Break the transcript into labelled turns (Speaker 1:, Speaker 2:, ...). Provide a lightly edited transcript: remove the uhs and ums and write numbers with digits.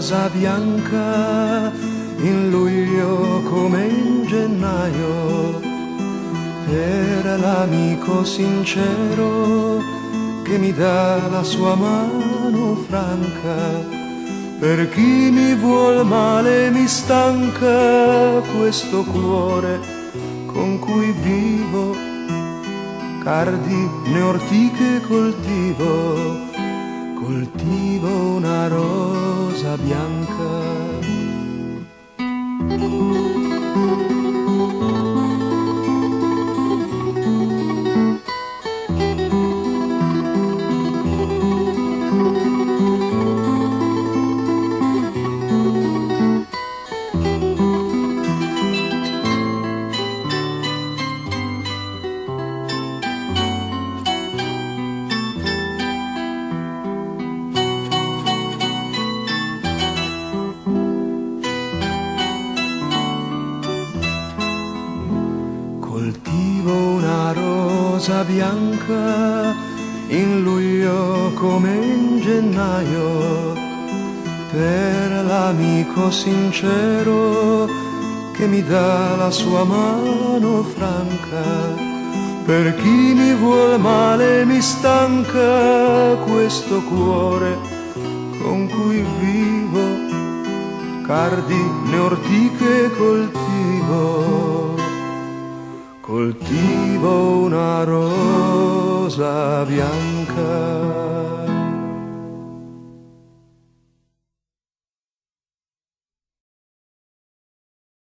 Speaker 1: rosa bianca in luglio come in gennaio, per l'amico sincero che mi dà la sua mano franca. Per chi mi vuol male mi stanca questo cuore con cui vivo, cardine ortiche coltivo, coltivo una rosa bianca. Coltivo una rosa bianca in luglio come in gennaio, per l'amico sincero che mi dà la sua mano franca. Per chi mi vuol male mi stanca questo cuore con cui vivo, cardine ortiche coltivo, coltivo una rosa bianca.